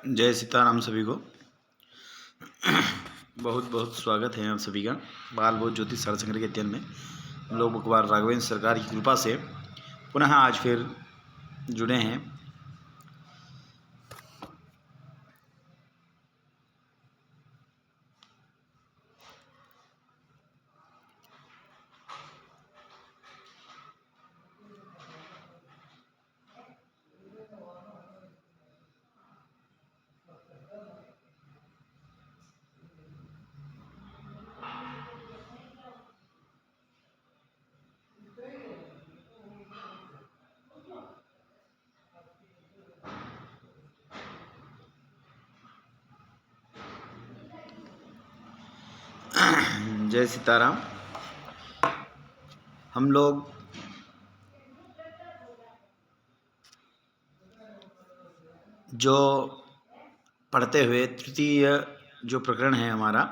जय सीताराम सभी को। बहुत बहुत स्वागत है आप सभी का बाल बोध ज्योतिष सार संग्रह के अध्ययन में। हम लोग मुखबार राघवेंद्र सरकार की कृपा से पुनः आज फिर जुड़े हैं। जय सीताराम। हम लोग जो पढ़ते हुए तृतीय जो प्रकरण है हमारा,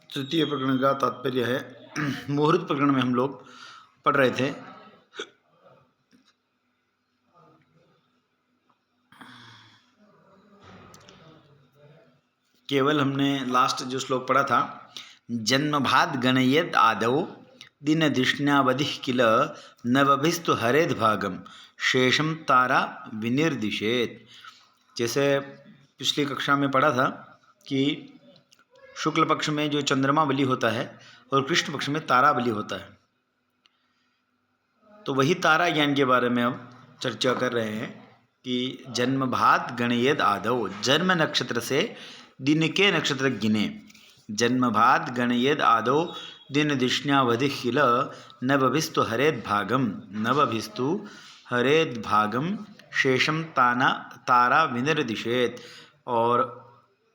तृतीय प्रकरण का तात्पर्य है मुहूर्त प्रकरण में हम लोग पढ़ रहे थे। केवल हमने लास्ट जो श्लोक पढ़ा था, जन्मभाद गणयेद आदौ दिन धिष्ण्यावधि किल नवभिस्तु हरेद भागम शेषम तारा विनिर्दिशेत। जैसे पिछली कक्षा में पढ़ा था कि शुक्ल पक्ष में जो चंद्रमा बलि होता है और कृष्ण पक्ष में तारा बलि होता है, तो वही तारा ज्ञान के बारे में अब चर्चा कर रहे हैं कि जन्मभाद गणयेद आदौ, जन्म नक्षत्र से दिन के नक्षत्र गिने। जन्मभाद गणयेद आदौ दिन धिष्ण्यावधि किल नवभिस्तु हरेद भागम, नवभिस्तु हरेद भागम शेषम तारा विनिर्दिशेत। और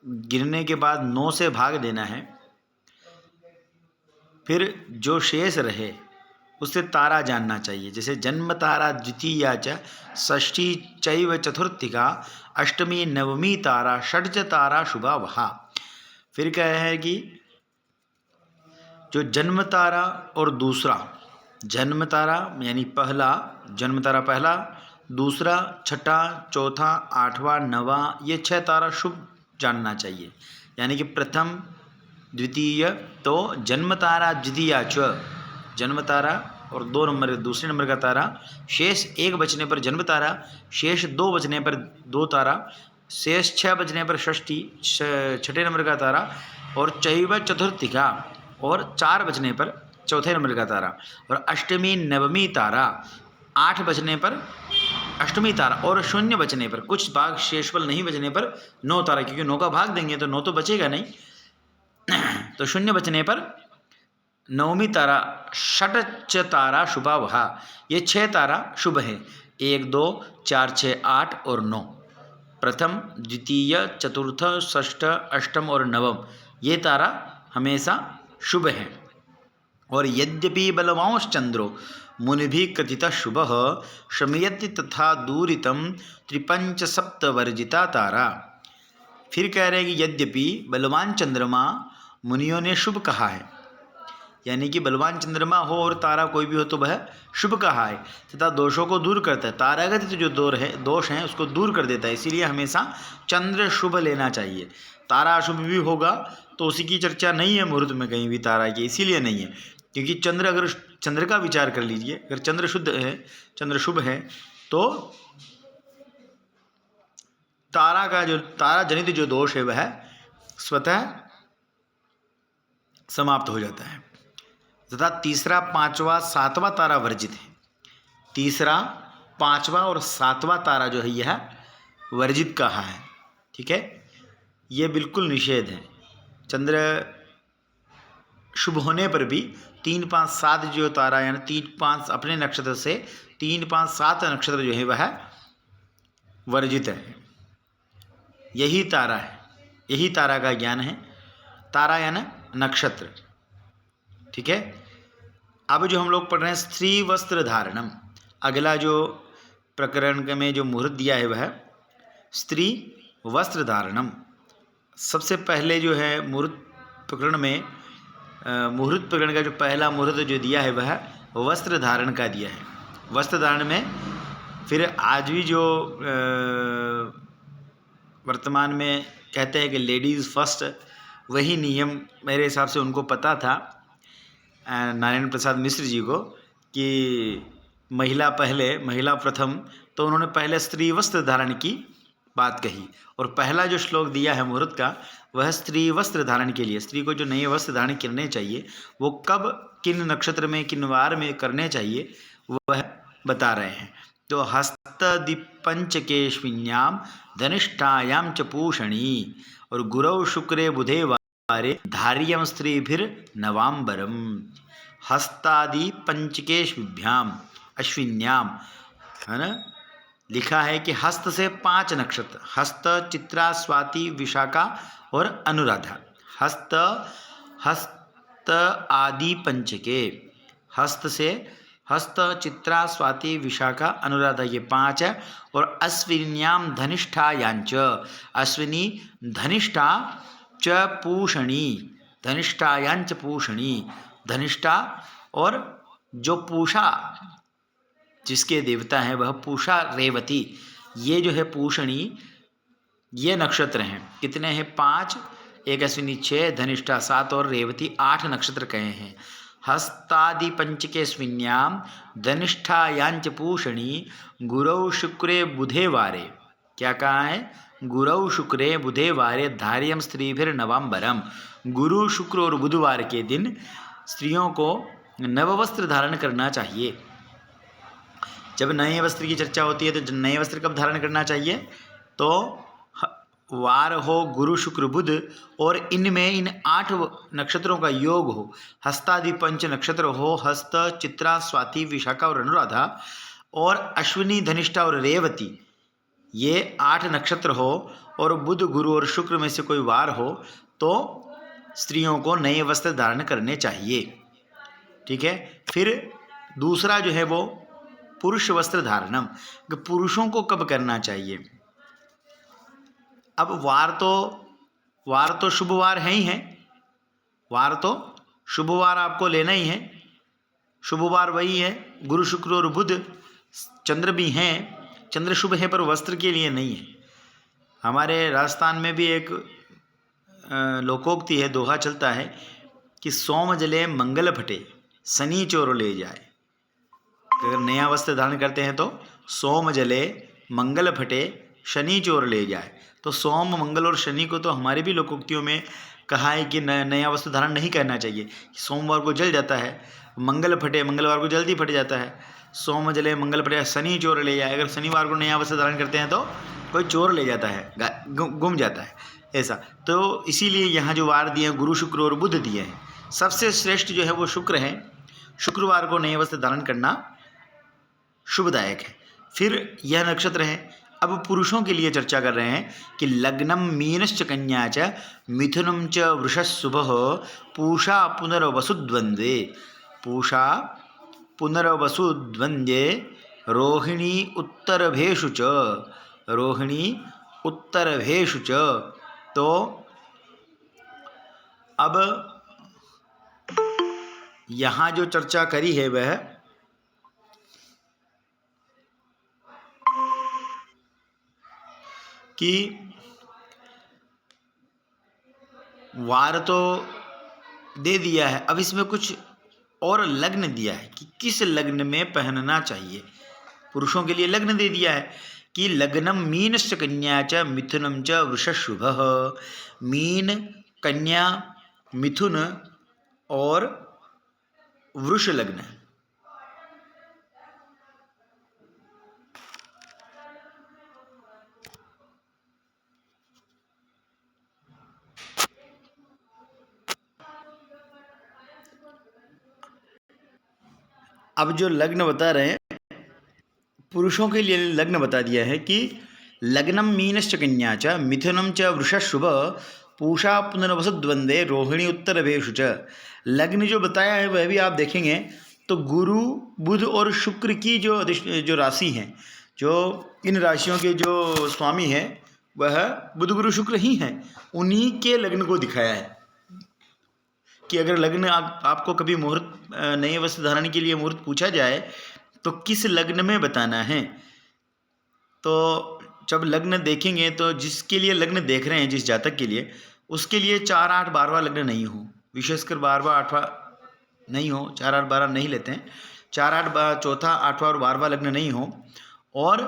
गिरने के बाद 9 से भाग देना है, फिर जो शेष रहे उससे तारा जानना चाहिए। जैसे जन्म तारा द्वितीया च षष्ठी चैव चतुर्थिका अष्टमी नवमी तारा षड्ज तारा शुभा वहा। फिर क्या है कि जो जन्म तारा और दूसरा जन्म तारा यानी पहला जन्म तारा पहला, दूसरा, छठा, चौथा, आठवां, नवा, ये 6 तारा शुभ जानना चाहिए। यानी कि प्रथम, द्वितीय, तो जन्म तारा द्वितीया च, जन्म तारा और 2 नंबर दूसरे नंबर का तारा, शेष 1 बचने पर जन्म तारा, शेष 2 बचने पर 2 तारा, शेष 6 बचने पर षष्ठी 6ठे नंबर का तारा, और चैव चतुर्थिका और 4 बचने पर चौथे नंबर का तारा, और अष्टमी नवमी तारा 8 बचने पर अष्टमी तारा, और 0 बचने पर, कुछ भाग शेषफल नहीं बचने पर 9 तारा, क्योंकि 9 का भाग देंगे तो 9 तो बचेगा नहीं। तो 0 बचने पर नवमी तारा षट्च तारा शुभा वहा। ये 6 तारा शुभ है, 1 2 4 6 8 और 9। प्रथम, द्वितीय, चतुर्थ, षष्ठ, अष्टम और नवम, ये तारा हमेशा शुभ है। और यद्यपि बलवांश चंद्रो मुनिभि कथित शुभ शमयति तथा दूरितम त्रिपंच सप्त वर्जिता तारा। फिर कह रहे हैं कि यद्यपि बलवान चंद्रमा मुनियों ने शुभ कहा है, यानी कि बलवान चंद्रमा हो और तारा कोई भी हो तो वह शुभ कहा है, तथा दोषों को दूर करता है। तारागत जो दोष हैं उसको दूर कर देता है, इसीलिए हमेशा चंद्र शुभ लेना चाहिए। तारा अशुभ भी होगा तो उसी की चर्चा नहीं है मुहूर्त में कहीं भी तारा की, इसीलिए नहीं है, क्योंकि चंद्र, अगर चंद्र का विचार कर लीजिए, अगर चंद्र शुद्ध है, चंद्र शुभ है, तो तारा का जो तारा जनित जो दोष है वह स्वतः समाप्त हो जाता है। तथा तीसरा, पांचवा, सातवां तारा वर्जित है। तीसरा, पांचवा और 7वां तारा जो है यह वर्जित कहा है। ठीक है, यह बिल्कुल निषेध है। चंद्र शुभ होने पर भी 3 5 7 जो तारा, यानी 3 5 अपने नक्षत्र से 3 5 7 नक्षत्र जो है वह वर्जित है। यही तारा है, यही तारा का ज्ञान है। तारा यानी नक्षत्र। ठीक है, अब जो हम लोग पढ़ रहे हैं स्त्री वस्त्र धारणम, अगला जो प्रकरण में जो मुहूर्त दिया है वह स्त्री वस्त्र धारणम। सबसे पहले जो है मुहूर्त प्रकरण में, मुहूर्त प्रकरण का जो पहला मुहूर्त जो दिया है वह वस्त्र धारण का दिया है। वस्त्र धारण में फिर आज भी जो वर्तमान में कहते हैं कि लेडीज़ फर्स्ट, वही नियम मेरे हिसाब से उनको पता था नारायण प्रसाद मिश्र जी को कि महिला पहले, महिला प्रथम, तो उन्होंने पहले स्त्री वस्त्र धारण की बात कही। और पहला जो श्लोक दिया है मुहूर्त का, वह स्त्री वस्त्र धारण के लिए, स्त्री को जो नए वस्त्र धारण करने चाहिए वो कब, किन नक्षत्र में, किन वार में करने चाहिए, वह बता रहे हैं। तो हस्तदीपंचकेश्विन्याम धनिष्ठायाम च पूषणी और गुरौ शुक्रे बुधे वारे धार्यम स्त्रीभिर नवांबरम। हस्तादि पंचकेश्व्याम अश्विन्याम, है ना, लिखा है कि हस्त से 5 नक्षत्र, हस्त, चित्रा, स्वाति, विशाखा और अनुराधा। हस्त आदि पंचके, हस्त से हस्त, चित्रा, स्वाति, विशाखा, अनुराधा, ये 5 है। और अश्विन्याम धनिष्ठायांच, अश्विनी, धनिष्ठा च पूषणी, धनिष्ठायांच पूषणी, धनिष्ठा और जो पूषा जिसके देवता हैं वह पूषा रेवती, ये जो है पूषणी, ये नक्षत्र हैं। कितने हैं? 5, एक अश्विनी 6, धनिष्ठा 7 और रेवती 8 नक्षत्र कहे हैं। हस्तादि पंचकेश्विन्याम धनिष्ठायांच पूषणी गुरौ शुक्रे बुधे वारे, क्या कहा है? गुरौ शुक्रे बुधे वारे धार्यम स्त्रीभिर नवंबरम। गुरु, शुक्र और बुधवार के दिन स्त्रियों को नववस्त्र धारण करना चाहिए। जब नए वस्त्र की चर्चा होती है तो नए वस्त्र कब धारण करना चाहिए? तो वार हो गुरु, शुक्र, बुध और इनमें इन 8 नक्षत्रों का योग हो। हस्तादि पंच नक्षत्र हो, हस्त, चित्रा, स्वाति, विशाखा और अनुराधा, और अश्विनी, धनिष्ठा और रेवती, ये 8 नक्षत्र हो, और बुध, गुरु और शुक्र में से कोई वार हो तो स्त्रियों को नए वस्त्र धारण करने चाहिए। ठीक है। फिर दूसरा जो है वो पुरुष वस्त्र धारणम, कि पुरुषों को कब करना चाहिए। अब वार तो शुभ वार है ही है, वार तो शुभ वार आपको लेना ही है। शुभ वार वही है, गुरु, शुक्र और बुध। चंद्र भी हैं, चंद्र शुभ है पर वस्त्र के लिए नहीं है। हमारे राजस्थान में भी एक लोकोक्ति है, दोहा चलता है कि सोम जले मंगल फटे शनि चोर ले जाए। अगर नया वस्त्र धारण करते हैं तो सोम जले मंगल फटे शनि चोर ले जाए। तो सोम, मंगल और शनि को तो हमारे भी लोकोक्तियों में कहा है कि नया वस्त्र धारण नहीं करना चाहिए। सोमवार को जल जाता है, मंगल फटे, मंगलवार को जल्दी फट जाता है। सोम जले मंगल फटे शनि चोर ले जाए। अगर शनिवार को नया वस्त्र धारण करते हैं तो कोई चोर ले जाता है, गुम जाता है, ऐसा। तो इसीलिए यहाँ जो वार दिए हैं गुरु, शुक्र और बुध दिए हैं। सबसे श्रेष्ठ जो है वो शुक्र है। शुक्रवार को नए वस्त्र धारण करना शुभदायक है। फिर यह नक्षत्र है। अब पुरुषों के लिए चर्चा कर रहे हैं कि लग्नम मीनश्च कन्या च मिथुनम च वृषशुभः पूषा पुनर्वसुद्वन्द्वे, पूषा पुनर्वसुद्वन्द्वे रोहिणी उत्तरभेषु च, रोहिणी उत्तरभेषु च। तो अब यहाँ जो चर्चा करी है वह कि वार तो दे दिया है, अब इसमें कुछ और लग्न दिया है कि किस लग्न में पहनना चाहिए। पुरुषों के लिए लग्न दे दिया है कि लग्नम मीनश्च कन्या च मिथुनम च वृषशुभः। मीन, कन्या, मिथुन और वृष लग्न। अब जो लग्न बता रहे हैं पुरुषों के लिए लग्न बता दिया है कि लग्नम मीनश्च कन्या च मिथुनम च वृषशुभ पूषा पुनर्वसुद्वंदे रोहिणी उत्तरभेषु च। लग्न जो बताया है वह भी आप देखेंगे तो गुरु, बुध और शुक्र की जो राशि हैं, जो इन राशियों के जो स्वामी हैं वह बुध, गुरु, शुक्र ही हैं। उन्हीं के लग्न को दिखाया है। कि अगर लग्न आपको कभी मुहूर्त नए वस्त्र धारण के लिए मुहूर्त पूछा जाए तो किस लग्न में बताना है। तो जब लग्न देखेंगे तो जिसके लिए लग्न देख रहे हैं, जिस जातक के लिए, उसके लिए 4, 8, 12वां लग्न नहीं हो, विशेषकर 12वां 8वां नहीं हो, 4, 8, 12 नहीं लेते हैं, 4, 8, चौथा 8वां और 12वां लग्न नहीं हो, और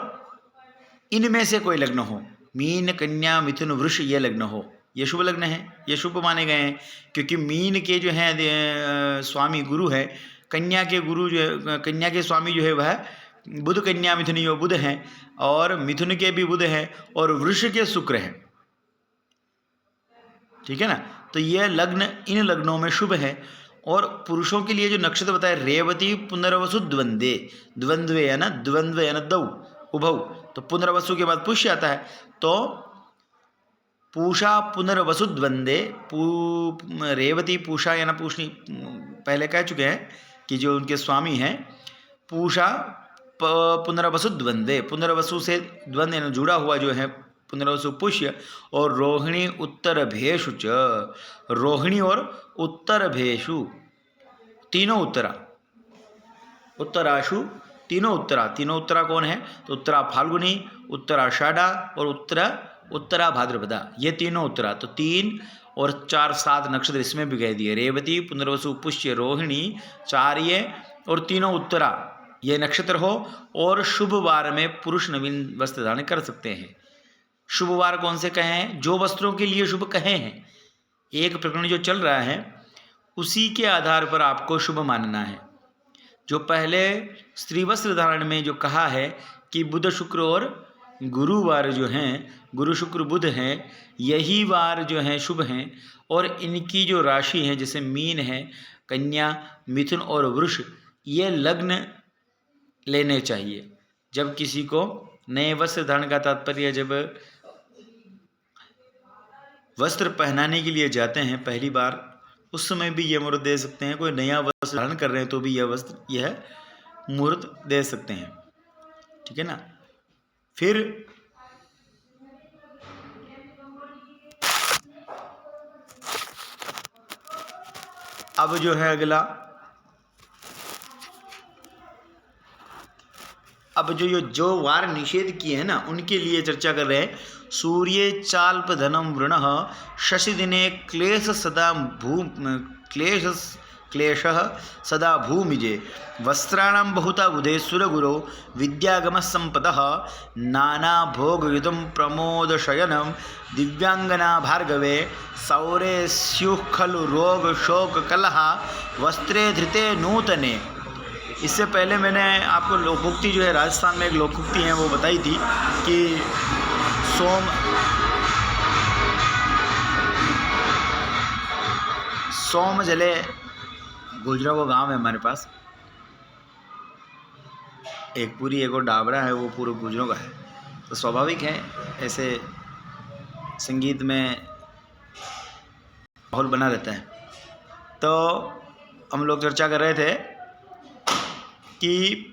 इनमें से कोई लग्न हो, मीन, कन्या, मिथुन, वृष, ये लग्न हो, ये शुभ लग्न है, ये शुभ माने गए हैं। क्योंकि मीन के जो है स्वामी गुरु है, कन्या के गुरु जो है, कन्या के स्वामी जो है वह बुध, कन्या मिथुन यो बुध हैं, और मिथुन के भी बुध हैं, और वृष के शुक्र हैं। ठीक है ना। तो यह लग्न इन लग्नों में शुभ है। और पुरुषों के लिए जो नक्षत्र बताए, रेवती, पुनर्वसु, द्वंद्वे, द्वंद्वे है ना, द्वंद्वे है ना, दौ उभौ, तो पुनर्वसु के बाद पुष्य आता है। तो पूषा, पुनर्वसु, द्वंद्वे, रेवती, पूषा या ना पूषणी पहले कह चुके हैं कि जो उनके स्वामी हैं, पूषा, पुनर्वसु, द्वंद्वे, पुनर्वसु से द्वंद्व यानी जुड़ा हुआ जो है पुनर्वसु पुष्य, और रोहिणी, उत्तर भेषु च, रोहिणी और उत्तर भेषु, तीनों उत्तरा, उत्तराशु, तीनों उत्तरा, तीनों उत्तरा कौन है, तो उत्तरा फाल्गुनी, उत्तरा आषाढ़ा और उत्तरा भाद्रपदा, ये तीनों उत्तरा। तो 3 और 4, 7 नक्षत्र इसमें भी कह दिए, रेवती, पुनर्वसु, पुष्य, रोहिणी, 4 ये और तीनों उत्तरा ये नक्षत्र हो। और शुभ वार में पुरुष नवीन वस्त्र धारण कर सकते हैं। शुभ वार कौन से कहे हैं, जो वस्त्रों के लिए शुभ कहे हैं, एक प्रकरण जो चल रहा है उसी के आधार पर आपको शुभ मानना है। जो पहले स्त्री वस्त्र धारण में जो कहा है कि बुध, शुक्र और गुरुवार जो हैं, गुरु, शुक्र, बुध हैं, यही वार जो हैं शुभ हैं। और इनकी जो राशि है, जैसे मीन है, कन्या, मिथुन और वृष, ये लग्न लेने चाहिए। जब किसी को नए वस्त्र धारण का तात्पर्य, जब वस्त्र पहनाने के लिए जाते हैं पहली बार, उस समय भी यह मुहूर्त दे सकते हैं। कोई नया वस्त्र धारण कर रहे हैं तो भी यह मुहूर्त दे सकते हैं। ठीक है ना। फिर अब जो है अगला, अब जो वार निषेध किए हैं ना, उनके लिए चर्चा कर रहे हैं। सूर्ये चाल्प धनम वृण, शशि दिने क्लेश सदा क्लेशः सदा भूमिजे, वस्त्राणां बहुता बुधे सुरगुरो, विद्यागम संपदः, नाना भोगयुतं प्रमोद शयनं, दिव्यांगना भार्गवे, सौरे स्युः खलु रोग शोक कलह, वस्त्रे धृते नूतने। इससे पहले मैंने आपको लोकोक्ति जो है, राजस्थान में एक लोकोक्ति है वो बताई थी कि सोम जले, गुजरा वो गांव है हमारे पास, एक पूरी एक और डाबरा है, वो पूरे गुजरों का है। तो स्वाभाविक है ऐसे संगीत में माहौल बना रहता है। तो हम लोग चर्चा कर रहे थे कि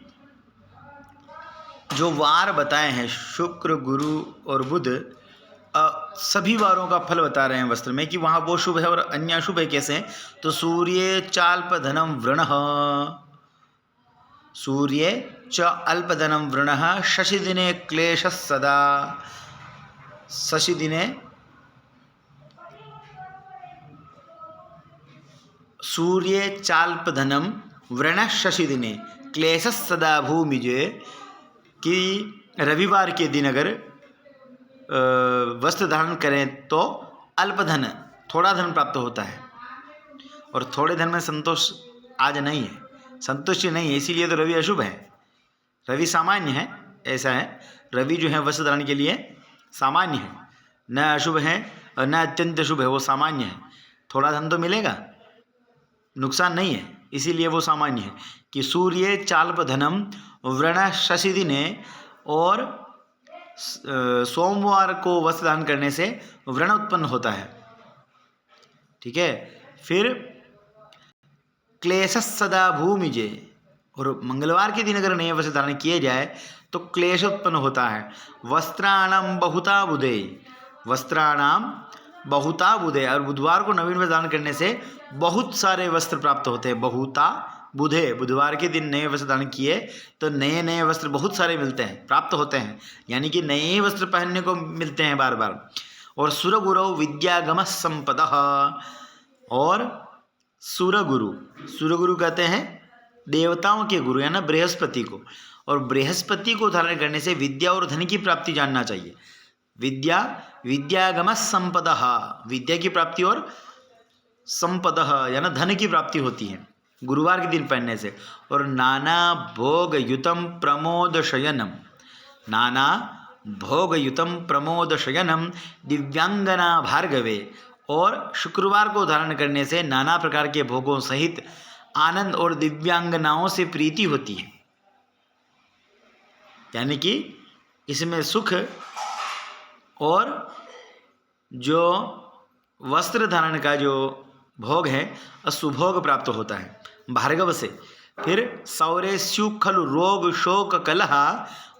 जो वार बताए हैं, शुक्र, गुरु और बुध, सभी वारों का फल बता रहे हैं वस्त्र में कि वहाँ वो शुभ है और अन्य अशुभ है। कैसे? तो सूर्य चाल्प धनम वृण, सूर्य च अल्प धनम वृण, शशि दिने क्लेश सदा, शशि दिने, सूर्य चाल्प धनम वृण शशि दिने क्लेश सदा भूमिजे, कि रविवार के दिन अगर वस्त्र धारण करें तो अल्प धन, थोड़ा धन प्राप्त होता है। और थोड़े धन में संतोष आज नहीं है, संतुष्टि नहीं है, इसीलिए तो रवि अशुभ है। रवि सामान्य है, ऐसा है, रवि जो है वस्त्र धारण के लिए सामान्य है, न अशुभ है और न अत्यंत शुभ है, वो सामान्य है। थोड़ा धन तो मिलेगा, नुकसान नहीं है, इसीलिए वो सामान्य है। कि सूर्य चाल्प धनम व्रण शशि दिने, और सोमवार को वस्त्र दान करने से व्रण उत्पन्न होता है। ठीक है। फिर क्लेश सदा भूमिजे, और मंगलवार के दिन अगर नए वस्त्र धारण किए जाए तो क्लेश उत्पन्न होता है। वस्त्राणाम बहुता बुधे, वस्त्राणाम बहुता बुधे, और बुधवार को नवीन वस्त्र धारण करने से बहुत सारे वस्त्र प्राप्त होते हैं। बहुता बुधे, बुधवार के दिन नए वस्त्र धारण किए तो नए नए वस्त्र बहुत सारे मिलते हैं, प्राप्त होते हैं, यानी कि नए वस्त्र पहनने को मिलते हैं बार बार। और सुरगुरौ विद्यागम संपदः, और सुरगुरु, सुरगुरु कहते हैं देवताओं के गुरु, है ना, बृहस्पति को। और बृहस्पति को धारण करने से विद्या और धन की प्राप्ति जानना चाहिए। विद्या, विद्यागम संपदः, विद्या की प्राप्ति और संपदः यानी धन की प्राप्ति होती है गुरुवार के दिन पहनने से। और नाना भोग युतम प्रमोद शयनम, नाना भोग युतम प्रमोद शयनम दिव्यांगना भार्गवे, और शुक्रवार को धारण करने से नाना प्रकार के भोगों सहित आनंद और दिव्यांगनाओं से प्रीति होती है, यानी कि इसमें सुख और जो वस्त्र धारण का जो भोग है सुभोग प्राप्त होता है भार्गव से। फिर सौरे स्यु खलु रोग शोक कलह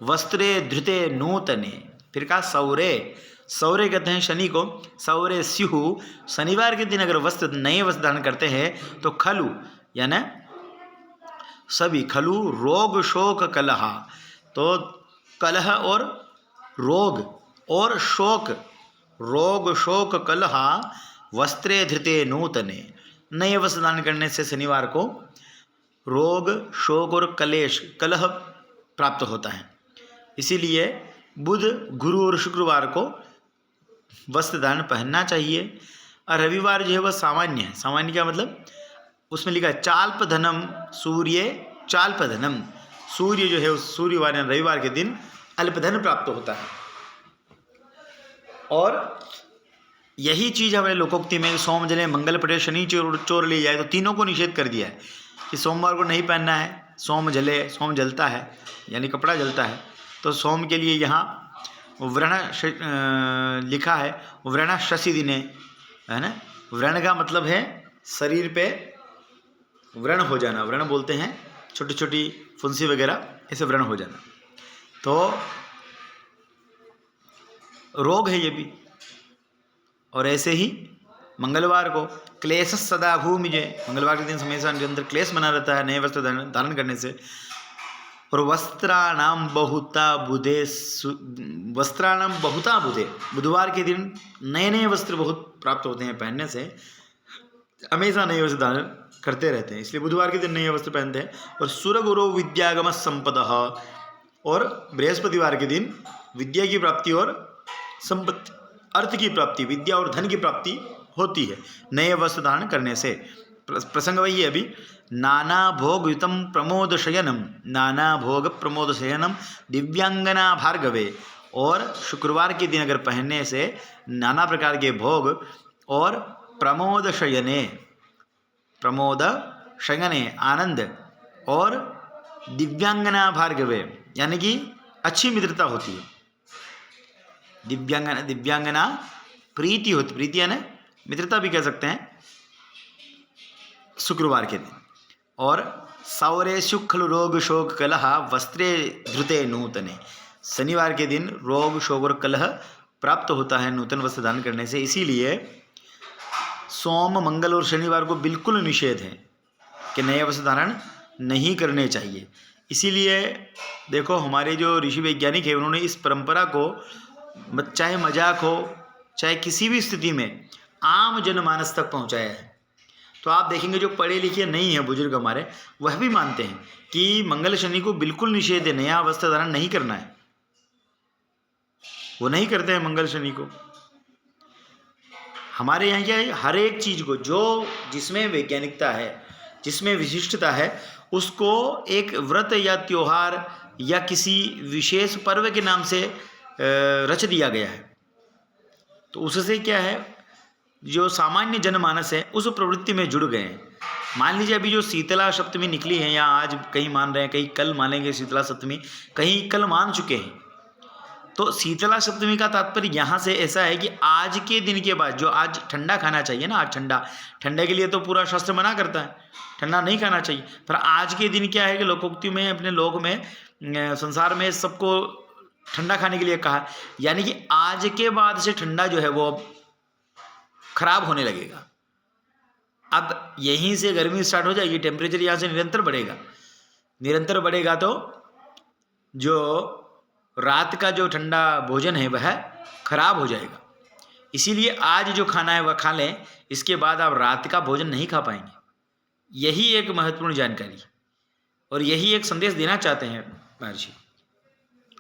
वस्त्रे धृते नूतने, फिर कहा सौरे, सौरे कहते हैं शनि को, सौरे स्यु, शनिवार के दिन अगर वस्त्र नए वस्त्र धारण करते हैं तो खलु यानी सभी, खलु रोग शोक कलह, तो कलह और रोग और शोक, रोग शोक कलह वस्त्रे धृते नूतने, नए वस्त्र धारण करने से शनिवार को रोग शोक और कलेश कलह प्राप्त होता है। इसीलिए बुध गुरु और शुक्रवार को वस्त्र धारण पहनना चाहिए। और रविवार जो है वह सामान्य है। सामान्य क्या मतलब, उसमें लिखा है चाल्प धनम सूर्य चाल्प धनम, सूर्य जो है उस सूर्यवार रविवार के दिन अल्पधन प्राप्त होता है। और यही चीज़ हमारे लोकोक्ति में सोम जले मंगल पटे शनि चोर ले जाए, तो तीनों को निषेध कर दिया है कि सोमवार को नहीं पहनना है। सोम जले, सोम जलता है यानी कपड़ा जलता है, तो सोम के लिए यहाँ व्रण लिखा है, व्रण शशि दिने, है ना। व्रण का मतलब है शरीर पे व्रण हो जाना, व्रण बोलते हैं छोटी छोटी फुंसी वगैरह, ऐसे व्रण हो जाना, तो रोग है ये भी। और ऐसे ही मंगलवार को क्लेश सदा भूमिजे, मंगलवार के दिन हमेशा निरंतर क्लेश बना रहता है नए वस्त्र धारण करने से। और वस्त्राणाम बहुता बुधे, वस्त्राणाम बहुता बुधे, बुधवार के दिन नए नए वस्त्र बहुत प्राप्त होते हैं पहनने से, हमेशा नए वस्त्र धारण करते रहते हैं, इसलिए बुधवार के दिन नए वस्त्र पहनते हैं। और सुरगुरु विद्यागम संपदः, और बृहस्पतिवार के दिन विद्या की प्राप्ति और संपत्ति अर्थ की प्राप्ति, विद्या और धन की प्राप्ति होती है नए वस्त्र धारण करने से। प्रसंग वही है अभी, नाना भोग युतम प्रमोद शयनम, नाना भोग प्रमोद शयनम दिव्यांगना भार्गवे, और शुक्रवार के दिन अगर पहनने से नाना प्रकार के भोग और प्रमोद शयने, प्रमोद शयने आनंद, और दिव्यांगना भार्गवे यानी कि अच्छी मित्रता होती है। दिव्यांगना, दिव्यांगना प्रीति होती, प्रीति यानी मित्रता भी कह सकते हैं शुक्रवार के दिन। और सौरे शुक्ल रोग शोक कलह वस्त्रे धृते नूतने, शनिवार के दिन रोग शोक और कलह प्राप्त होता है नूतन वस्त्र धारण करने से। इसीलिए सोम मंगल और शनिवार को बिल्कुल निषेध है कि नए वस्त्र धारण नहीं करने चाहिए। इसीलिए देखो हमारे जो ऋषि वैज्ञानिक हैं उन्होंने इस परंपरा को चाहे मजाक हो चाहे किसी भी स्थिति में आम जनमानस तक पहुंचाया है। तो आप देखेंगे जो पढ़े लिखे नहीं है बुजुर्ग हमारे, वह भी मानते हैं कि मंगल शनि को बिल्कुल निषेध है, नया वस्त्र धारण नहीं करना है, वो नहीं करते हैं मंगल शनि को। हमारे यहाँ क्या है, हर एक चीज़ को जो जिसमें वैज्ञानिकता है, जिसमें विशिष्टता है, उसको एक व्रत या त्योहार या किसी विशेष पर्व के नाम से रच दिया गया है। तो उससे क्या है, जो सामान्य जनमानस है उस प्रवृत्ति में जुड़ गए हैं। मान लीजिए अभी जो शीतला सप्तमी निकली है, या आज कहीं मान रहे हैं, कहीं कल मानेंगे शीतला सप्तमी, कहीं कल मान चुके हैं। तो शीतला सप्तमी का तात्पर्य यहाँ से ऐसा है कि आज के दिन के बाद जो आज ठंडा खाना चाहिए ना, आज ठंडे के लिए तो पूरा शास्त्र मना करता है, ठंडा नहीं खाना चाहिए। पर आज के दिन क्या है कि लोकोक्ति में, अपने लोक में, संसार में सबको ठंडा खाने के लिए कहा, यानी कि आज के बाद से ठंडा जो है वो खराब होने लगेगा। अब यहीं से गर्मी स्टार्ट हो जाएगी, टेम्परेचर यहाँ से निरंतर बढ़ेगा, निरंतर बढ़ेगा तो जो रात का जो ठंडा भोजन है वह खराब हो जाएगा। इसीलिए आज जो खाना है वह खा लें, इसके बाद आप रात का भोजन नहीं खा पाएंगे। यही एक महत्वपूर्ण जानकारी और यही एक संदेश देना चाहते हैं महर्षि।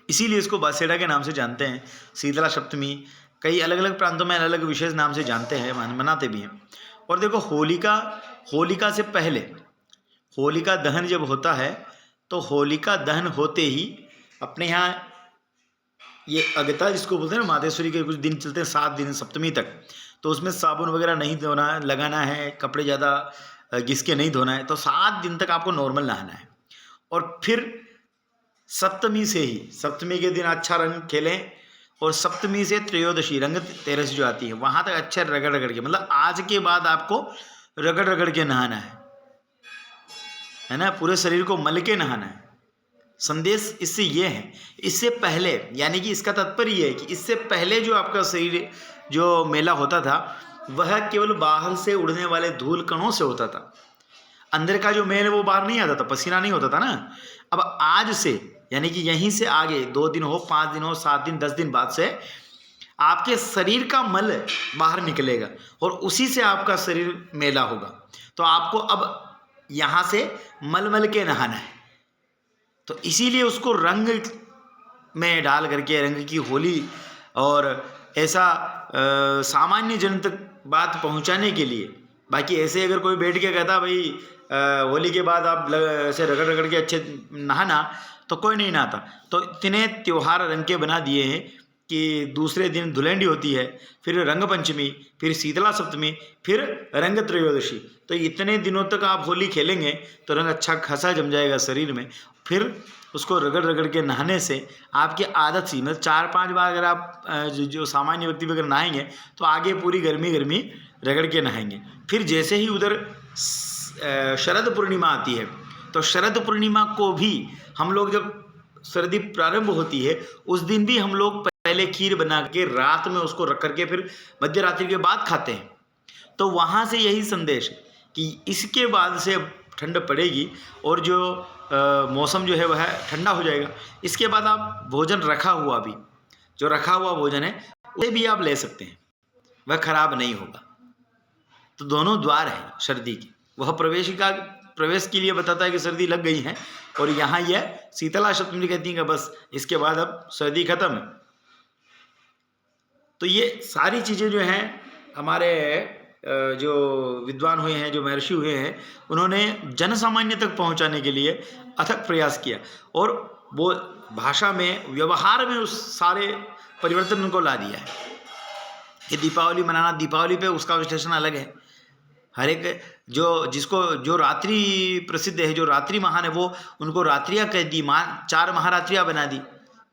इसीलिए इसको बासेड़ा के नाम से जानते हैं। शीतला सप्तमी कई अलग अलग प्रांतों में अलग अलग विशेष नाम से जानते हैं, मनाते भी हैं। और देखो होलिका से पहले होलिका दहन जब होता है तो होलिका दहन होते ही अपने यहाँ ये अगता जिसको बोलते हैं ना, मातेश्वरी के कुछ दिन चलते हैं, 7 दिन सप्तमी तक, तो उसमें साबुन वगैरह नहीं धोना लगाना है, कपड़े ज़्यादा घिस के नहीं धोना है, तो 7 दिन तक आपको नॉर्मल नहाना है। और फिर सप्तमी से ही, सप्तमी के दिन अच्छा रंग खेलें और सप्तमी से त्रयोदशी रंग तेरस जो आती है वहाँ तक अच्छे रगड़ रगड़ के, मतलब आज के बाद आपको रगड़ रगड़ के नहाना है ना, पूरे शरीर को मल के नहाना है। संदेश इससे ये है, इससे पहले यानी कि इसका तात्पर्य ये है कि इससे पहले जो आपका शरीर जो मेला होता था वह केवल बाहर से उड़ने वाले धूल कणों से होता था, अंदर का जो मेल है वो बाहर नहीं आता था, पसीना नहीं होता था ना। अब आज से यानी कि यहीं से आगे 2 दिन हो, 5 दिन हो, 7 दिन 10 दिन बाद से आपके शरीर का मल बाहर निकलेगा और उसी से आपका शरीर मेला होगा। तो आपको अब यहाँ से मल मल के नहाना है। तो इसीलिए उसको रंग में डाल करके रंग की होली और ऐसा सामान्य जन तक बात पहुंचाने के लिए, बाकी ऐसे अगर कोई बैठ के कहता भाई होली के बाद आप ऐसे रगड़ रगड़ के अच्छे नहाना, तो कोई नहीं नहाता। तो इतने त्यौहार रंग के बना दिए हैं कि दूसरे दिन धुलेंडी होती है, फिर रंग पंचमी, फिर शीतला सप्तमी, फिर रंग त्रयोदशी। तो इतने दिनों तक आप होली खेलेंगे तो रंग अच्छा खासा जम जाएगा शरीर में। फिर उसको रगड़ रगड़ के नहाने से आपकी आदत सी, मतलब 4-5 बार अगर आप जो सामान्य व्यक्ति अगर नहाएंगे तो आगे पूरी गर्मी रगड़ के नहाएंगे। फिर जैसे ही उधर शरद पूर्णिमा आती है तो शरद पूर्णिमा को भी हम लोग, जब सर्दी प्रारंभ होती है उस दिन भी हम लोग पहले खीर बना के रात में उसको रख करके फिर मध्य रात्रि के बाद खाते हैं। तो वहाँ से यही संदेश है कि इसके बाद से ठंड पड़ेगी और जो मौसम जो है वह ठंडा हो जाएगा। इसके बाद आप भोजन रखा हुआ भी, जो रखा हुआ भोजन है उसे भी आप ले सकते हैं, वह खराब नहीं होगा। तो दोनों द्वार है सर्दी की। वह प्रवेश के लिए बताता है कि सर्दी लग गई है, और यहाँ यह शीतला सप्तमी कहती है कि बस इसके बाद अब सर्दी खत्म है। तो ये सारी चीज़ें जो हैं हमारे जो विद्वान हुए हैं, जो महर्षि हुए हैं, उन्होंने जन सामान्य तक पहुंचाने के लिए अथक प्रयास किया और वो भाषा में, व्यवहार में उस सारे परिवर्तन को ला दिया है कि दीपावली मनाना, दीपावली पे उसका विश्लेषण अलग है। हर एक जो रात्रि प्रसिद्ध है, जो रात्रि महान है, वो उनको रात्रियाँ कह दी, 4 महारात्रियाँ बना दी।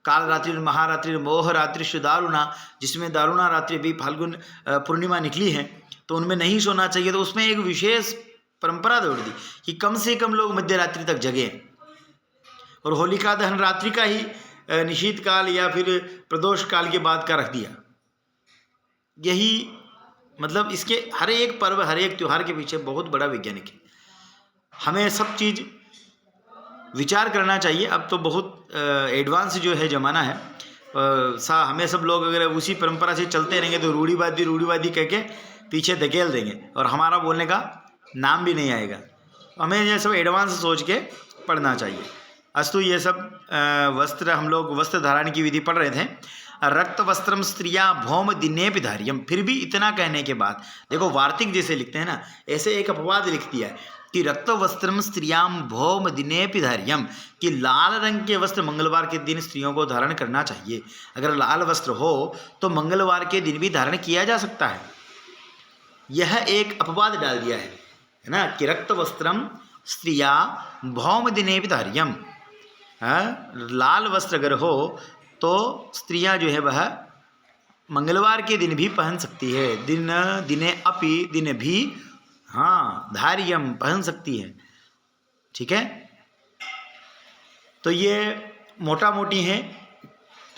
काल रात्रि, महारात्रि, मोह रात्रि, दारुणा, जिसमें दारुणा रात्रि भी फाल्गुन पूर्णिमा निकली है तो उनमें नहीं सोना चाहिए। तो उसमें एक विशेष परंपरा जोड़ दी कि कम से कम लोग मध्य रात्रि तक जगें। और होलिका दहन रात्रि का ही निशीत काल या फिर प्रदोष काल के बाद का रख दिया। यही मतलब इसके हर एक पर्व, हर एक त्यौहार के पीछे बहुत बड़ा वैज्ञानिक है। हमें सब चीज़ विचार करना चाहिए। अब तो बहुत एडवांस जो है ज़माना है, हमें सब लोग अगर उसी परंपरा से चलते रहेंगे तो रूढ़िवादी कह के पीछे धकेल देंगे और हमारा बोलने का नाम भी नहीं आएगा। हमें ये सब एडवांस सोच के पढ़ना चाहिए। अस्तु, ये सब वस्त्र, हम लोग वस्त्र धारण की विधि पढ़ रहे थे। रक्त वस्त्रम स्त्रिया भौम दिने धार्यम। फिर भी इतना कहने के बाद देखो, वार्तिक जैसे लिखते हैं ना, ऐसे एक अपवाद लिख दिया है कि रक्त वस्त्रम स्त्रियाम भौम दिने धार्यम, कि लाल रंग के वस्त्र मंगलवार के दिन स्त्रियों को धारण करना चाहिए। अगर लाल वस्त्र हो तो मंगलवार के दिन भी धारण किया जा सकता है। यह एक अपवाद डाल दिया है ना, कि रक्त वस्त्रम स्त्रिया भौम दिने धार्यम। लाल वस्त्र अगर हो तो स्त्रियां जो है वह मंगलवार के दिन भी पहन सकती है। दिने अपि, दिन भी, हाँ, धार्यम, पहन सकती है। ठीक है, तो ये मोटा मोटी हैं।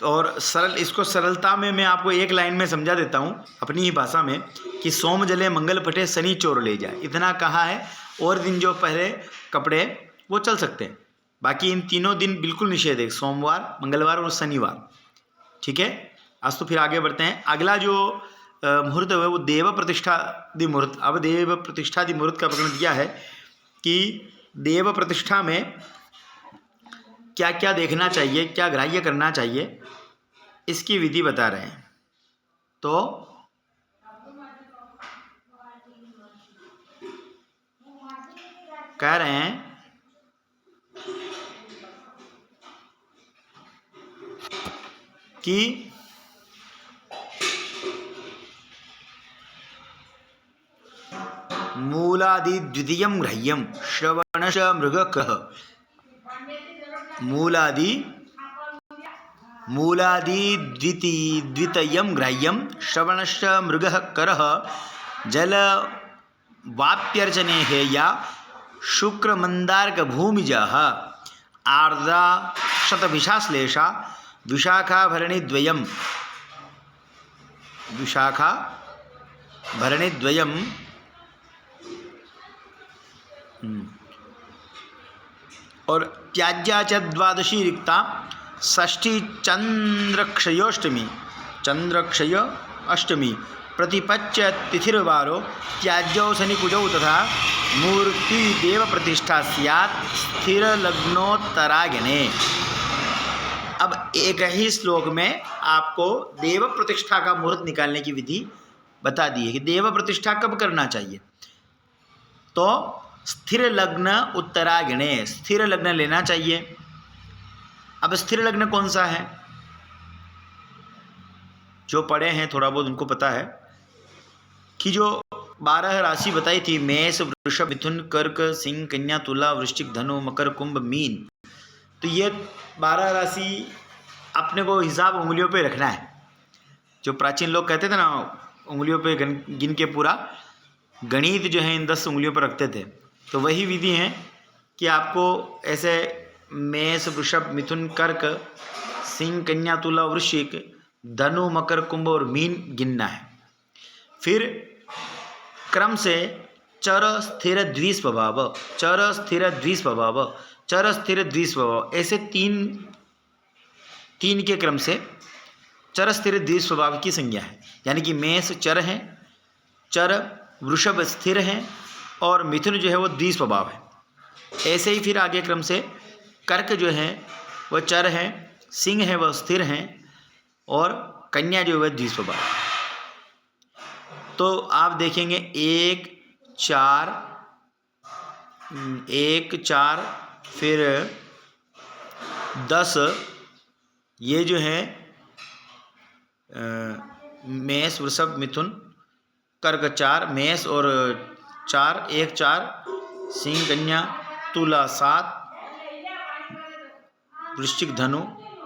और सरल, इसको सरलता में मैं आपको एक लाइन में समझा देता हूँ अपनी ही भाषा में कि सोम जले मंगल फटे शनि चोर ले जाए, इतना कहा है। और दिन जो पहले कपड़े वो चल सकते हैं, बाकी इन तीनों दिन बिल्कुल निषेध है, सोमवार, मंगलवार और शनिवार। ठीक है, आज तो फिर आगे बढ़ते हैं। अगला जो मुहूर्त है वो देव प्रतिष्ठादि मुहूर्त। अब देव प्रतिष्ठादि मुहूर्त का प्रकरण दिया है कि देव प्रतिष्ठा में क्या क्या देखना चाहिए, क्या ग्राह्य करना चाहिए, इसकी विधि बता रहे हैं। तो कह रहे हैं कि मूलादि द्वितीयं ग्राह्यं श्रवणश मृगकः। मूलादि द्वितीयं ग्राह्यं श्रवणश्च मृगः करः जल वाप्यर्चने हेया शुक्रमंदार्क भूमिजः आर्द्रा शतभिषाश्लेषा विशाखाभरणिद्वयं और त्याज्या च द्वादशी रिक्ता षष्ठी चंद्रक्षय अष्टमी प्रतिपच्य तिथिर्वारो त्याज्यौ शनिकुजौ तथा मूर्ति देव प्रतिष्ठा स्यात् स्थिर लग्नोत्तरायणे। अब एक ही श्लोक में आपको देव प्रतिष्ठा का मुहूर्त निकालने की विधि बता दी है कि देव प्रतिष्ठा कब करना चाहिए। तो स्थिर लग्न उत्तरायणे, स्थिर लग्न लेना चाहिए। अब स्थिर लग्न कौन सा है, जो पढ़े हैं थोड़ा बहुत उनको पता है कि जो 12 राशि बताई थी, मेष वृषभ मिथुन कर्क सिंह कन्या तुला वृश्चिक धनु मकर कुंभ मीन, तो ये 12 राशि अपने को हिसाब उंगलियों पे रखना है। जो प्राचीन लोग कहते थे ना, उंगलियों पे गिन के पूरा गणित जो है इन 10 उंगलियों पर रखते थे, तो वही विधि है कि आपको ऐसे मेष वृषभ मिथुन कर्क सिंह कन्या तुला वृश्चिक धनु मकर कुंभ और मीन गिनना है। फिर क्रम से चर स्थिर द्विस्वभाव, चर स्थिर द्विस्वभाव, चर स्थिर द्विस्वभाव, ऐसे तीन के क्रम से चर स्थिर द्विस्वभाव की संज्ञा है। यानी कि मेष चर है, चर वृषभ स्थिर है और मिथुन जो है वो द्विस्वभाव है। ऐसे ही फिर आगे क्रम से कर्क जो है वह चर है, सिंह है वह स्थिर है और कन्या जो है द्विस्वभाव। तो आप देखेंगे 1 4 फिर 10, ये जो है मेष वृषभ मिथुन कर्क 4, मेष और 4 1 4 सिंह कन्या तुला 7 वृश्चिक धनु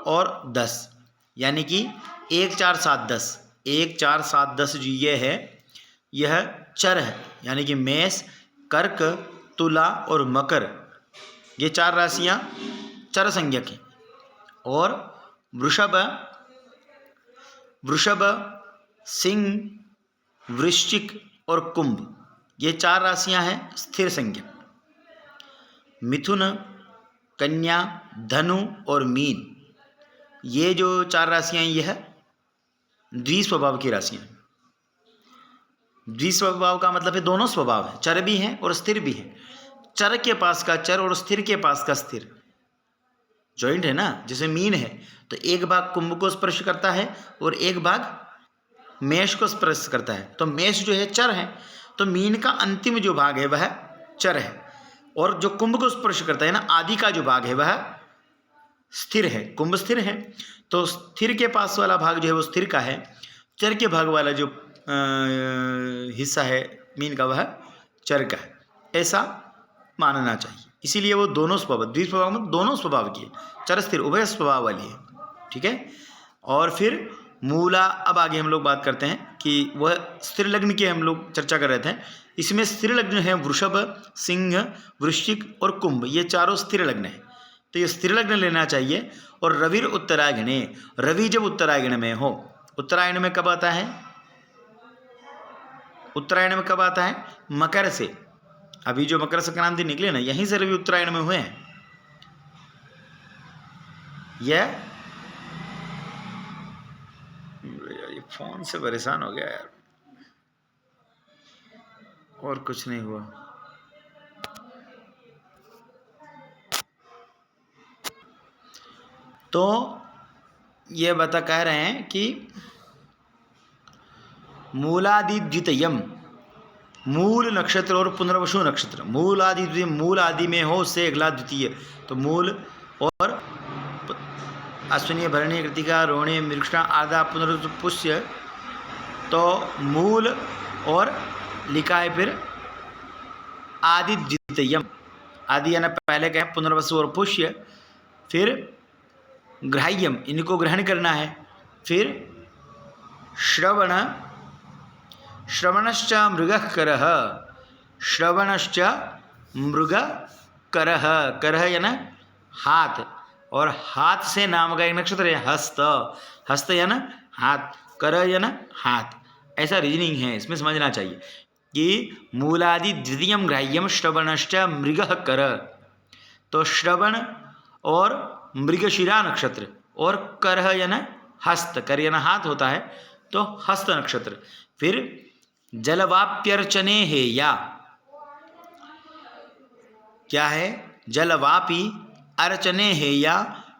और 10, यानी कि 1 4 7 10, 1 4 7 10 जो ये है यह चर है। यानी कि मेष कर्क तुला और मकर, ये 4 राशियां चर संज्ञक हैं। और वृषभ सिंह वृश्चिक और कुंभ, ये 4 राशियां हैं स्थिर संज्ञक। मिथुन कन्या धनु और मीन, ये जो 4 राशियां ये है द्विस्वभाव की राशियां। द्विस्वभाव का मतलब है दोनों स्वभाव है, चर भी हैं और स्थिर भी हैं। चर के पास का चर और स्थिर के पास का स्थिर जॉइंट है ना। जैसे मीन है तो एक भाग कुंभ को स्पर्श करता है और एक भाग मेष को स्पर्श करता है। तो मेष जो है चर है, तो मीन का अंतिम जो भाग है वह चर है, और जो कुंभ को स्पर्श करता है ना आदि का जो भाग है वह स्थिर है। कुंभ स्थिर है तो स्थिर के पास वाला भाग जो है वो स्थिर का है, चर के भाग वाला जो हिस्सा है मीन का वह चर का है, ऐसा मानना चाहिए। इसीलिए वो दोनों स्वभाव, द्विस्वभाव में दोनों स्वभाव की है, चर स्थिर उभय स्वभाव वाली है। ठीक है। और फिर मूला, अब आगे हम लोग बात करते हैं कि वह स्थिर लग्न की हम लोग चर्चा कर रहे थे। इसमें स्थिर लग्न है वृषभ सिंह वृश्चिक और कुंभ, ये चारों स्थिर लग्न है। तो ये स्थिर लग्न लेना चाहिए। और रविर उत्तरायणे, रवि जब उत्तरायण में हो, उत्तरायण में कब आता है? उत्तरायण में कब आता है? मकर से। अभी जो मकर संक्रांति निकले ना, यहीं से रवि उत्तरायण में हुए हैं। यह फोन से परेशान हो गया यार, और कुछ नहीं हुआ। तो ये कह रहे हैं कि मूलादि द्वितीयम, मूल नक्षत्र और पुनर्वसु नक्षत्र, मूल आदि द्वितीय, मूल आदि में हो उससे अगला द्वितीय, तो मूल और अश्विनी भरणी कृतिका रोहिणी मृगशिरा आधा पुनर्वसु पुष्य, तो मूल और लिखा है फिर आदि द्वितीयम, आदि यानी पहले कहें पुनर्वसु और पुष्य, फिर ग्राह्यम, इनको ग्रहण करना है, फिर श्रवण, श्रवणश्च मृगः करः, श्रवणश्च मृगः करः, करः यानी हाथ, और हाथ से नाम का एक नक्षत्र है हस्त, हस्त यानी हाथ, करः यानी हाथ, ऐसा रीजनिंग है, इसमें समझना चाहिए कि मूलादि द्वितीयम ग्राह्यम श्रवणश्च मृगः करः, तो श्रवण और मृगशिरा नक्षत्र और करः यानी हस्त, कर यानी हाथ होता है, तो हस्त नक्षत्र, फिर जलवाप्यर्चने हेया, क्या है? जलवापी अर्चने हेया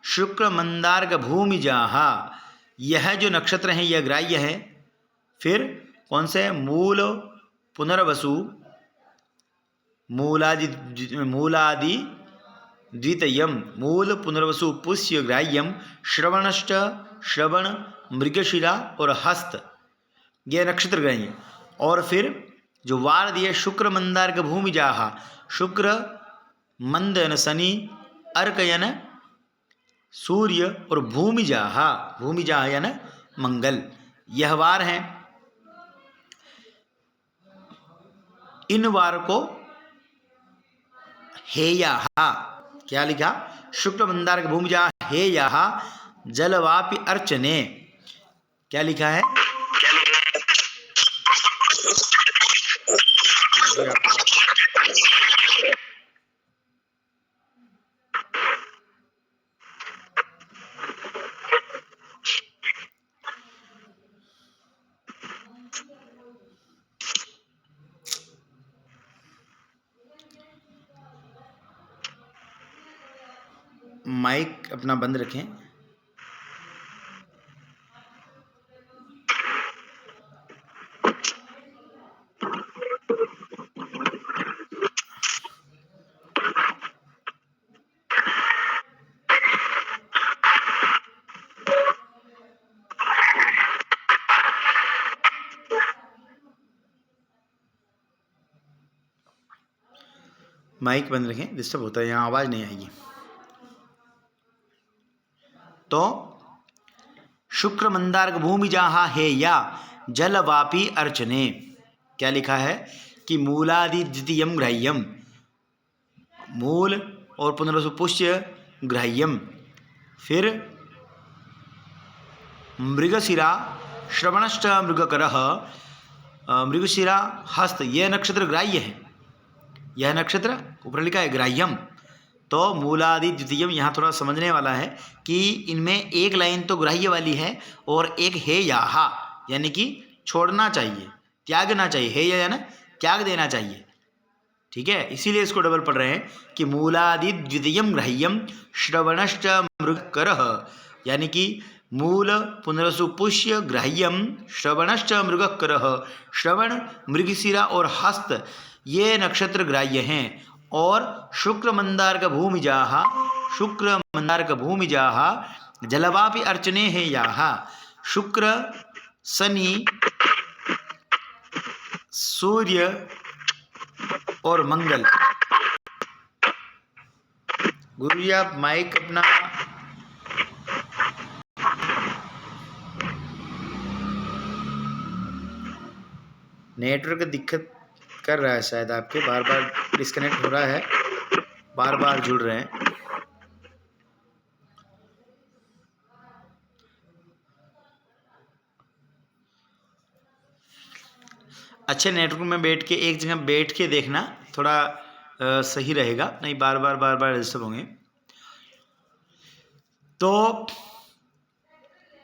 शुक्र मंदार्ग भूमिजाहा, यह जो नक्षत्र हैं यह ग्राह्य है। फिर कौन से? मूल पुनर्वसु, मूलादि द्वितीयम, मूल पुनर्वसु पुष्य ग्राह्यम, श्रवणश्च, श्रवण मृगशिरा और हस्त, यह नक्षत्र ग्राह्य। और फिर जो वार दिए शुक्र मंदार्क भूमिजाहा, शुक्र मंद यानी शनि, अर्क यानी सूर्य और भूमिजाहा, भूमिजाहा यानी मंगल, यह वार हैं। इन वार को हेयाहा, क्या लिखा? शुक्र मंदार्क भूमिजा हेयाहा जलवापि अर्चने, क्या लिखा है? माइक अपना बंद रखें। माइक बंद रखें, डिस्टर्ब होता है, यहाँ आवाज़ नहीं आएगी। तो शुक्र मंदार्क भूमिजाहा हेया जलवापी अर्चने, क्या लिखा है कि मूलादि द्वितीयम ग्राह्यम, मूल और पुनर्वसु पुष्य ग्राह्यम, फिर मृगशिरा श्रवणश्च मृगकरः, मृगशिरा हस्त, यह नक्षत्र ग्राह्य है, यह नक्षत्र ऊपर लिखा है ग्राह्यम। तो मूलादि द्वितीयम यहाँ थोड़ा समझने वाला है कि इनमें एक लाइन तो ग्राह्य वाली है और एक हे याहा, यानी कि छोड़ना चाहिए, त्यागना चाहिए, हे या ना त्याग देना चाहिए, ठीक है, इसीलिए इसको डबल पढ़ रहे हैं कि मूलादि द्वितीयम ग्राह्यम श्रवणश्च मृगकरः, यानी कि मूल पुनरसु पुष्य ग्राह्यम श्रवणश्च मृगकरः, श्रवण मृगशिरा और हस्त ये नक्षत्र ग्राह्य हैं। और शुक्र मंदार्क भूमिजाहा, शुक्र मंदार्क भूमिजाहा जलवापि अर्चने है याहा, शुक्र शनि सूर्य और मंगल। गुरुजी आप माइक अपना नेटवर्क दिक्कत कर रहा है शायद आपके, बार बार डिस्कनेक्ट हो रहा है, बार बार जुड़ रहे हैं। अच्छे नेटवर्क में बैठ के एक जगह बैठ के देखना, थोड़ा सही रहेगा, नहीं बार बार डिस्टर्ब होंगे। तो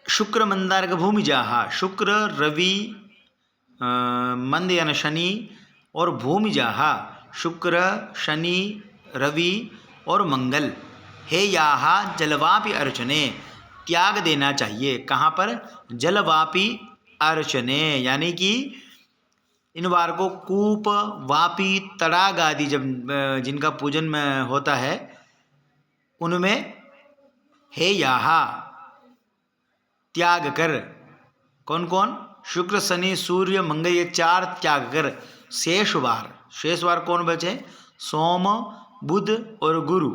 शुक्र मंदार्क भूमिजाहा, शुक्र रवि मंद यानी शनि और भूमिजाहा शुक्र शनि रवि और मंगल, हे याहा जलवापि अर्चने, त्याग देना चाहिए। कहाँ पर? जलवापि अर्चने, यानी कि इन वार को कूप वापी तड़ाग आदि जब जिनका पूजन में होता है उनमें हे याहा त्याग कर। कौन कौन? शुक्र शनि सूर्य मंगल, ये 4 त्याग कर शेष वार कौन बचे? सोम बुध और गुरु।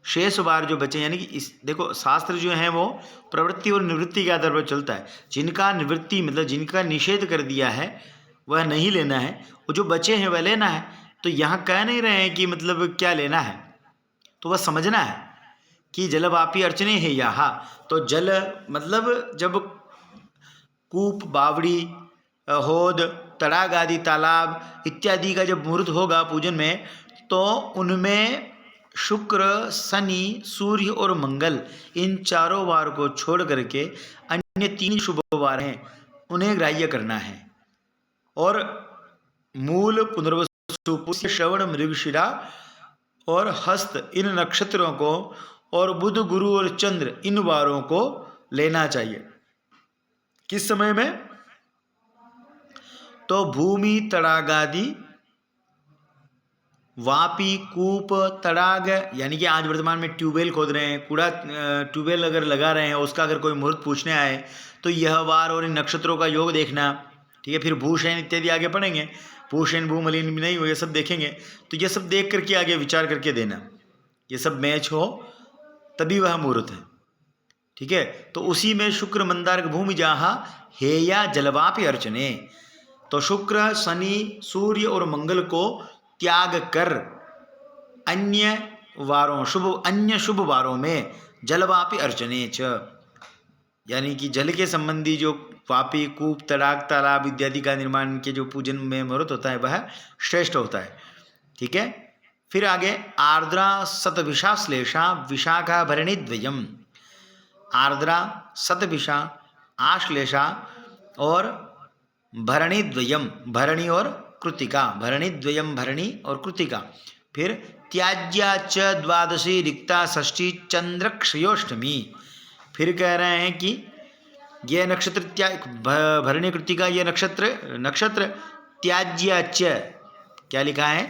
शेष वार जो बचे, यानी कि इस देखो शास्त्र जो है वो प्रवृत्ति और निवृत्ति के आधार पर चलता है। जिनका निवृत्ति मतलब जिनका निषेध कर दिया है वह नहीं लेना है, वो जो बचे हैं वह लेना है। तो यहाँ कह नहीं रहे हैं कि मतलब क्या लेना है, तो वह समझना है कि जलवापी अर्चने है यहाँ। तो जल मतलब जब कूप बावड़ी होद तड़ाग आदि तालाब इत्यादि का जब मुहूर्त होगा पूजन में, तो उनमें शुक्र शनि सूर्य और मंगल इन 4 वार को छोड़ करके अन्य 3 शुभ वार हैं उन्हें ग्राह्य करना है। और मूल पुनर्वसु पुष्य श्रवण मृगशिरा और हस्त इन नक्षत्रों को और बुध गुरु और चंद्र इन वारों को लेना चाहिए। किस समय में? तो भूमि तड़ागादि वापी कूप तड़ाग, यानी कि आज वर्तमान में ट्यूबवेल खोद रहे हैं, कूड़ा ट्यूबवेल अगर लगा रहे हैं, उसका अगर कोई मुहूर्त पूछने आए तो यह वार और इन नक्षत्रों का योग देखना, ठीक है। फिर भूषण इत्यादि आगे पढ़ेंगे, भूषण भूमलिन भी नहीं हो, ये सब देखेंगे। तो ये सब देख करके आगे विचार करके देना, ये सब मैच हो तभी वह मुहूर्त है, ठीक है। तो उसी में शुक्र मंदार्क भूमि जाहा हेया जलवापि अर्चने, तो शुक्र शनि सूर्य और मंगल को त्याग कर अन्य शुभ वारों में जलवापि अर्चने च, यानी कि जल के संबंधी जो वापी कूप तड़ाग तालाब इत्यादि का निर्माण के जो पूजन में मुहूर्त होता है वह श्रेष्ठ होता है, ठीक है। फिर आगे आर्द्रा शतभिषा श्लेषा विशाखा भरणी द्वयम, आर्द्रा शतभिषा आश्लेषा और भरणी द्वयम, भरणी और कृतिका, भरणी द्वयम भरणी और कृतिका। फिर त्याज्या च द्वादशी रिक्ता षष्ठी चंद्रक्षयोष्टमी, फिर कह रहे हैं कि यह नक्षत्र भरणी कृतिका ये नक्षत्र त्याज्य च, क्या लिखा है?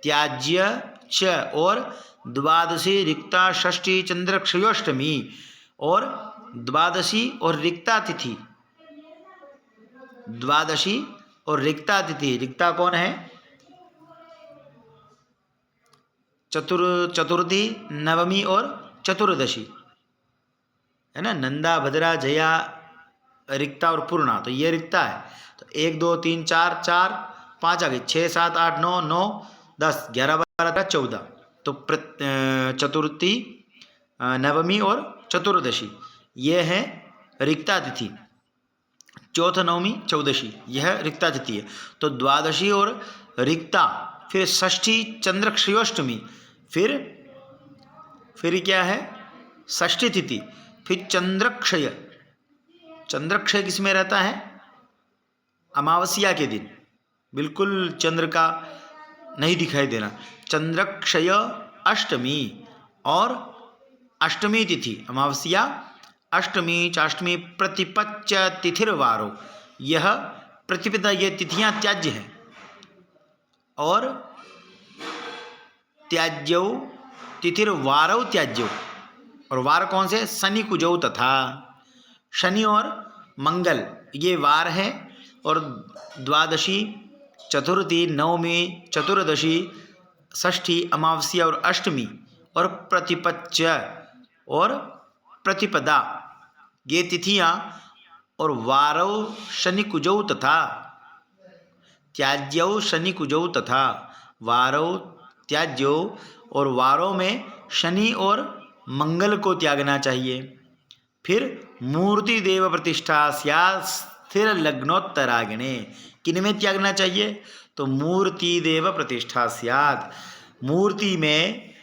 त्याज्य च और द्वादशी रिक्ता षष्ठी चंद्रक्षयोष्टमी और द्वादशी और रिक्ता तिथि, द्वादशी और रिक्ता तिथि। रिक्ता कौन है? चतुर्थी नवमी और चतुर्दशी है ना, नंदा भद्रा जया रिक्ता और पूर्णा, तो ये रिक्ता है। तो 1 2 3 4 4 5 आ गए, 6 7 8 9 9 10 11 12 14, तो चतुर्थी नवमी और चतुर्दशी ये है रिक्ता तिथि। चौथ नवमी चौदशी यह रिक्ता तिथि है। तो द्वादशी और रिक्ता, फिर षष्ठी चंद्रक्षयोष्टमी, फिर क्या है? षष्ठी तिथि, फिर चंद्रक्षय। चंद्रक्षय किसमें रहता है? अमावस्या के दिन, बिल्कुल चंद्र का नहीं दिखाई देना। चंद्रक्षय अष्टमी और अष्टमी तिथि, अमावस्या अष्टमी चाष्टमी प्रतिपच्च तिथिर्वारो, यह प्रतिपदा ये तिथियां त्याज्य हैं। और त्याज्यौ तिथिर्वारौ त्याज्यौ, और वार कौन से? शनि कुजौ तथा शनि और मंगल ये वार है। और द्वादशी चतुर्थी नवमी चतुर्दशी षष्ठी अमावस्या और अष्टमी और प्रतिपच्च और प्रतिपदा ये तिथियां और वारौ शनि कुजौ तथा त्याज्यौ शनि कुजौ तथा, वारौ त्याज्यौ और वारों में शनि और मंगल को त्यागना चाहिए। फिर मूर्ति देव प्रतिष्ठा स्या स्थिर लग्नोत्तरागिणे, किन में त्यागना चाहिए? तो मूर्ति देव प्रतिष्ठा स्यात्, मूर्ति में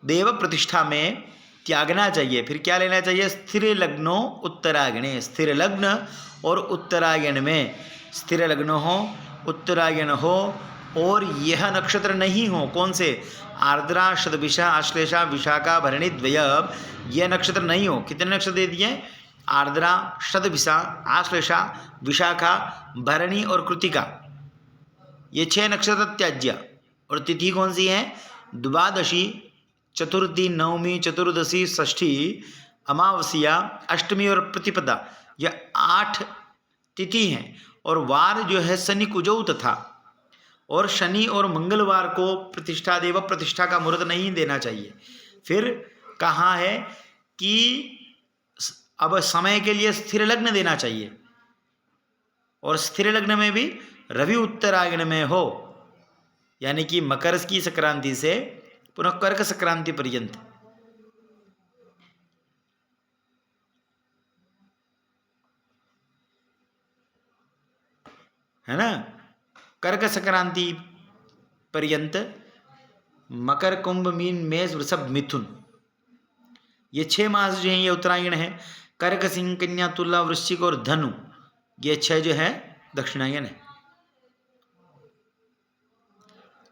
देव प्रतिष्ठा में त्यागना चाहिए। फिर क्या लेना चाहिए? स्थिर लग्नो उत्तरायणे, स्थिर लग्न और उत्तरायण में, स्थिर लग्न हो, उत्तरायण हो और यह नक्षत्र नहीं हो। कौन से? आर्द्रा, शतभिषा, आश्लेषा, विशाखा, भरणी, द्वय, यह नक्षत्र नहीं हो। कितने नक्षत्र दे दिए? आर्द्रा, शतभिषा, आश्लेषा, विशाखा, भरणी और कृतिका, ये 6 नक्षत्र त्याज्य। और तिथि कौन सी है? द्वादशी, चतुर्थी, नवमी, चतुर्दशी, षष्ठी, अमावस्या, अष्टमी और प्रतिपदा, यह 8 तिथि हैं। और वार जो है शनि कुजौ तथा, और शनि और मंगलवार को प्रतिष्ठा देव प्रतिष्ठा का मुहूर्त नहीं देना चाहिए। फिर कहाँ है कि अब समय के लिए स्थिर लग्न देना चाहिए, और स्थिर लग्न में भी रवि उत्तरायण में हो, यानी कि मकर की संक्रांति से पुनः कर्क संक्रांति पर्यंत। है ना? कर्क संक्रांति पर्यंत मकर, कुंभ, मीन, मेष, वृषभ, मिथुन, ये 6 मास जो हैं ये उत्तरायण है। कर्क, सिंह, कन्या, तुला, वृश्चिक और धनु, ये 6 जो है दक्षिणायन है।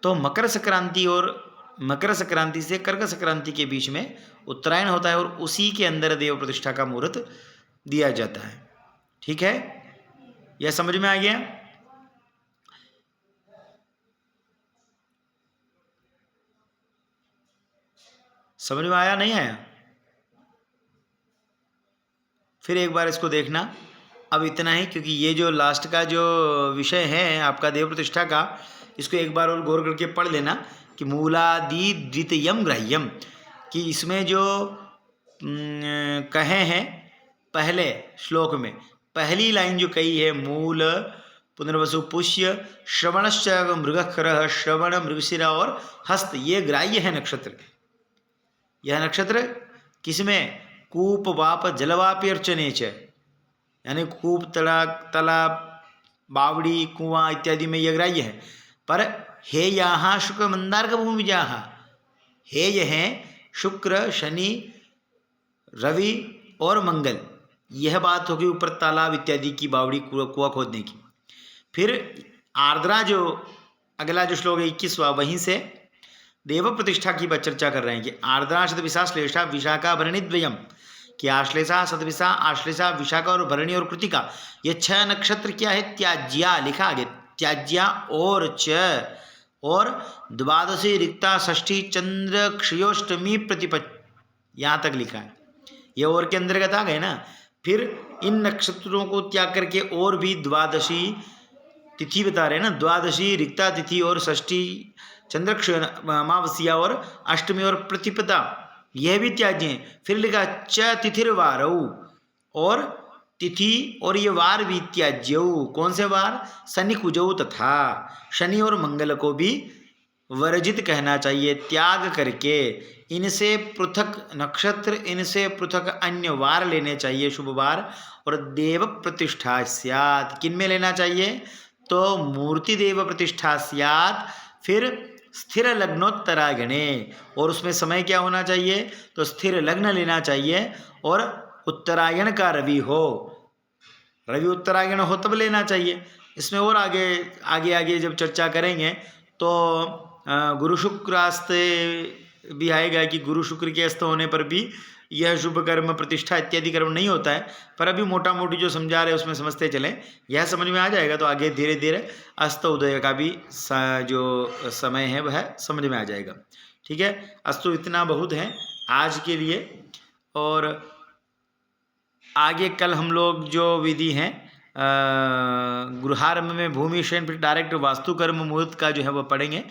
तो मकर संक्रांति और मकर संक्रांति से कर्क संक्रांति के बीच में उत्तरायण होता है, और उसी के अंदर देव प्रतिष्ठा का मुहूर्त दिया जाता है। ठीक है, यह समझ में आ गया? समझ में आया? नहीं आया? फिर एक बार इसको देखना। अब इतना ही, क्योंकि ये जो लास्ट का जो विषय है आपका देव प्रतिष्ठा का, इसको एक बार और गौर करके पढ़ लेना कि मूलादि द्वितीयम ग्राह्यम, कि इसमें जो कहे हैं पहले श्लोक में, पहली लाइन जो कही है, मूल, पुनर्वसु, पुष्य, श्रवणश्च मृगखरः, श्रवण, मृगशिरा और हस्त, ये ग्राह्य है नक्षत्र। यह नक्षत्र किसमें? कूप, वाप, जलवापी अर्चने च, यानी कूप, तालाब, बावड़ी, कुआं इत्यादि में यह ग्राह्य है। पर हे यहाँ शुक्र मंदार का भूमि जहाँ, हे यह है शुक्र, शनि, रवि और मंगल, यह बात होगी ऊपर तालाब इत्यादि की, बावड़ी, कुआं खोदने की। फिर आर्द्रा जो अगला जो श्लोक है 21वां, वहीं से देव प्रतिष्ठा की बात चर्चा कर रहे हैं कि आर्द्रा, शतभिषा, श्लेषा, विशाखा, भरणी द्वयम, कि आश्लेषा, शतभिषा, आश्लेषा, विशाखा और भरणी और कृतिका, ये 6 नक्षत्र क्या है? त्याज्या, लिखा आगे, त्याज्या और च, और द्वादशी, रिक्ता, षष्ठी, चंद्र, क्षयोष्टमी, प्रतिपद, यहाँ तक लिखा है। ये और के अंतर्गत आ गए ना। फिर इन नक्षत्रों को त्याग करके और भी द्वादशी तिथि बता रहे हैं ना, द्वादशी, रिक्ता तिथि और षष्ठी, चंद्रक्ष, अमावस्या और अष्टमी और प्रतिपदा, यह भी त्याज्य हैं। फिर लिखा च तिथिर्वारौ, और तिथि और ये वार भी त्याज्यौ। कौन से वार? शनि कुजौ तथा, शनि और मंगल को भी वर्जित कहना चाहिए, त्याग करके इनसे पृथक नक्षत्र, इनसे पृथक अन्य वार लेने चाहिए, शुभ वार, और देव प्रतिष्ठा स्यात्, किन में लेना चाहिए? तो मूर्ति देव प्रतिष्ठा स्यात्, फिर स्थिर लग्नोत्तरायणे, और उसमें समय क्या होना चाहिए? तो स्थिर लग्न लेना चाहिए, और उत्तरायण का रवि हो, रवि उत्तरायण हो तब लेना चाहिए। इसमें और आगे आगे आगे जब चर्चा करेंगे तो गुरु शुक्र अस्त भी आएगा कि गुरु शुक्र के अस्त होने पर भी यह शुभ कर्म, प्रतिष्ठा इत्यादि कर्म नहीं होता है। पर अभी मोटा मोटी जो समझा रहे हैं उसमें समझते चलें, यह समझ में आ जाएगा तो आगे धीरे धीरे अस्त उदय का भी जो समय है वह समझ में आ जाएगा। ठीक है, अस्तु इतना बहुत है आज के लिए, और आगे कल हम लोग जो विधि हैं गृहारंभ में भूमि शयन, फिर डायरेक्ट वास्तुकर्म मुहूर्त का जो है वह पढ़ेंगे।